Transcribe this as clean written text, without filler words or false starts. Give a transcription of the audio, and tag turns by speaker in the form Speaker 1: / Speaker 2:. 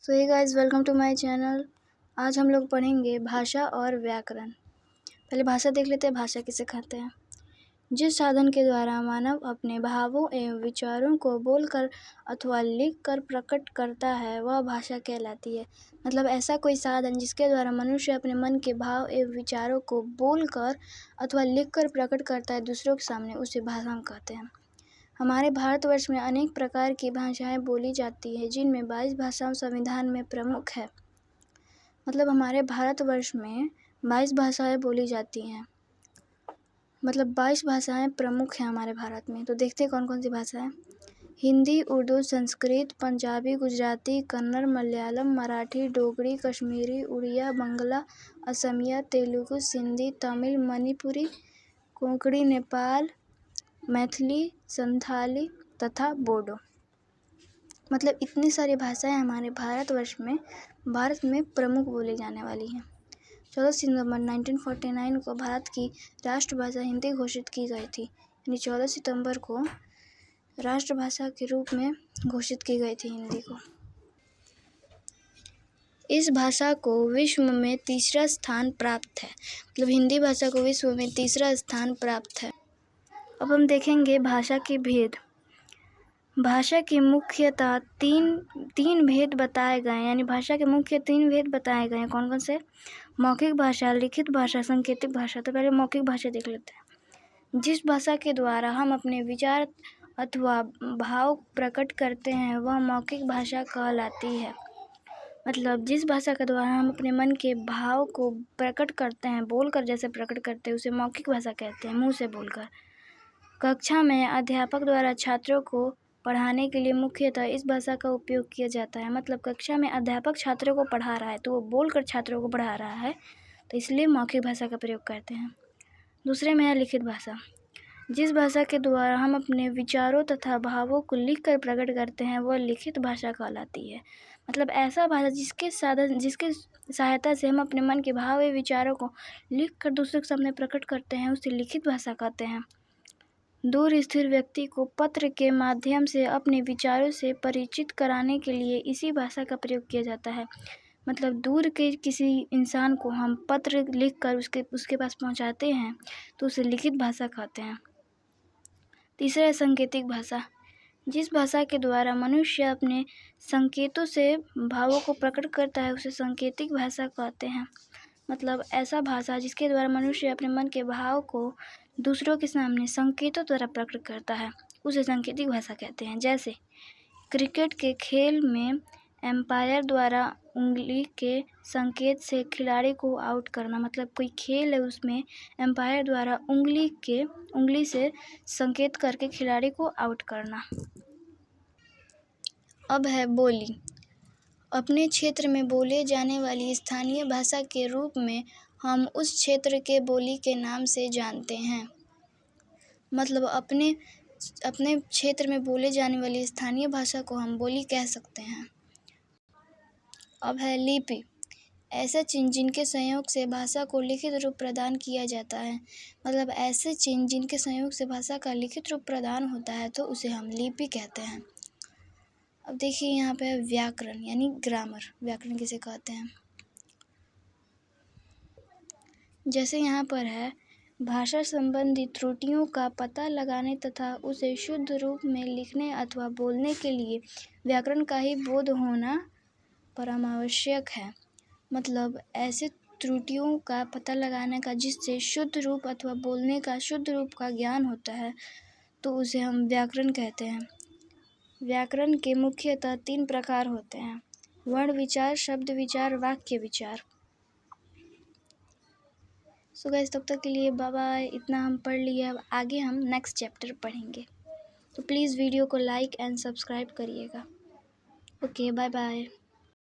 Speaker 1: So hey guys, welcome to my channel. आज हम लोग पढ़ेंगे भाषा और व्याकरण। पहले भाषा देख लेते हैं, भाषा किसे कहते हैं। जिस साधन के द्वारा मानव अपने भावों एवं विचारों को बोलकर अथवा लिखकर प्रकट करता है वह भाषा कहलाती है। मतलब ऐसा कोई साधन जिसके द्वारा मनुष्य अपने मन के भाव एवं विचारों को बोलकर अथवा लिखकर प्रकट करता है दूसरों के सामने, उसे भाषा हम कहते हैं। हमारे भारतवर्ष में अनेक प्रकार की भाषाएं बोली जाती हैं, जिनमें 22 भाषाएं संविधान में प्रमुख है। मतलब हमारे भारतवर्ष में 22 भाषाएं बोली जाती हैं। मतलब 22 भाषाएं प्रमुख हैं हमारे भारत में। तो देखते हैं कौन कौन सी भाषाएं। हिंदी, उर्दू, संस्कृत, पंजाबी, गुजराती, कन्नड़, मलयालम, मराठी, डोगरी, कश्मीरी, उड़िया, बंगला, असमिया, तेलुगु, सिंधी, तमिल, मणिपुरी, कोंकणी, नेपाल, मैथिली, संथाली तथा बोडो। मतलब इतनी सारी भाषाएं हमारे भारत में प्रमुख बोली जाने वाली हैं। 14 सितंबर 1949 को भारत की राष्ट्रभाषा हिंदी घोषित की गई थी। यानी 14 सितंबर को राष्ट्रभाषा के रूप में घोषित की गई थी हिंदी को। इस भाषा को विश्व में तीसरा स्थान प्राप्त है। मतलब हिंदी भाषा को विश्व में तीसरा स्थान प्राप्त है। अब हम देखेंगे भाषा के भेद। भाषा के मुख्यतः तीन भेद बताए गए हैं। यानी भाषा के मुख्य 3 भेद बताए गए हैं। कौन कौन से? मौखिक भाषा, लिखित भाषा, सांकेतिक भाषा। तो पहले मौखिक भाषा देख लेते हैं। जिस भाषा के द्वारा हम अपने विचार अथवा भाव प्रकट करते हैं वह मौखिक भाषा कहलाती है। मतलब जिस भाषा के द्वारा हम अपने मन के भाव को प्रकट करते हैं, बोलकर जैसे प्रकट करते हैं, उसे मौखिक भाषा कहते हैं, मुँह से बोलकर। कक्षा में अध्यापक द्वारा छात्रों को पढ़ाने के लिए मुख्यतः इस भाषा का उपयोग किया जाता है। मतलब कक्षा में अध्यापक छात्रों को पढ़ा रहा है तो वो बोलकर छात्रों को पढ़ा रहा है, तो इसलिए मौखिक भाषा का प्रयोग करते हैं। दूसरे में है लिखित भाषा। जिस भाषा के द्वारा हम अपने विचारों तथा भावों को लिखकर प्रकट करते हैं वह लिखित भाषा कहलाती है। मतलब ऐसा भाषा जिसके सहायता से हम अपने मन के भाव एवं विचारों को लिखकर दूसरों के सामने प्रकट करते हैं, उसे लिखित भाषा कहते हैं। दूर स्थित व्यक्ति को पत्र के माध्यम से अपने विचारों से परिचित कराने के लिए इसी भाषा का प्रयोग किया जाता है। मतलब दूर के किसी इंसान को हम पत्र लिखकर उसके पास पहुंचाते हैं तो उसे लिखित भाषा कहते हैं। तीसरा है सांकेतिक भाषा। जिस भाषा के द्वारा मनुष्य अपने संकेतों से भावों को प्रकट करता है उसे सांकेतिक भाषा कहते हैं। मतलब ऐसा भाषा जिसके द्वारा मनुष्य अपने मन के भाव को दूसरों के सामने संकेतों द्वारा प्रकट करता है, उसे सांकेतिक भाषा कहते हैं। जैसे क्रिकेट के खेल में एम्पायर द्वारा उंगली के संकेत से खिलाड़ी को आउट करना। मतलब कोई खेल है उसमें एम्पायर द्वारा उंगली से संकेत करके खिलाड़ी को आउट करना। अब है बोली। अपने क्षेत्र में बोले जाने वाली स्थानीय भाषा के रूप में हम उस क्षेत्र के बोली के नाम से जानते हैं। मतलब अपने क्षेत्र में बोले जाने वाली स्थानीय भाषा को हम बोली कह सकते हैं। अब है लिपि। ऐसे चिन्ह जिनके संयोग से भाषा को लिखित रूप प्रदान किया जाता है। मतलब ऐसे चिन्ह जिनके संयोग से भाषा का लिखित रूप प्रदान होता है तो उसे हम लिपि कहते हैं। अब देखिए यहाँ पे व्याकरण यानी ग्रामर। व्याकरण किसे कहते हैं? जैसे यहाँ पर है, भाषा संबंधी त्रुटियों का पता लगाने तथा उसे शुद्ध रूप में लिखने अथवा बोलने के लिए व्याकरण का ही बोध होना परमावश्यक है। मतलब ऐसे त्रुटियों का पता लगाने का जिससे शुद्ध रूप अथवा बोलने का शुद्ध रूप का ज्ञान होता है तो उसे हम व्याकरण कहते हैं। व्याकरण के मुख्यतः 3 प्रकार होते हैं: वर्ण विचार, शब्द विचार, वाक्य विचार। सो गाइस, तब तक के लिए बाय बाय। इतना हम पढ़ लिए, अब आगे हम नेक्स्ट चैप्टर पढ़ेंगे। तो प्लीज़ वीडियो को लाइक एंड सब्सक्राइब करिएगा। Okay, bye bye.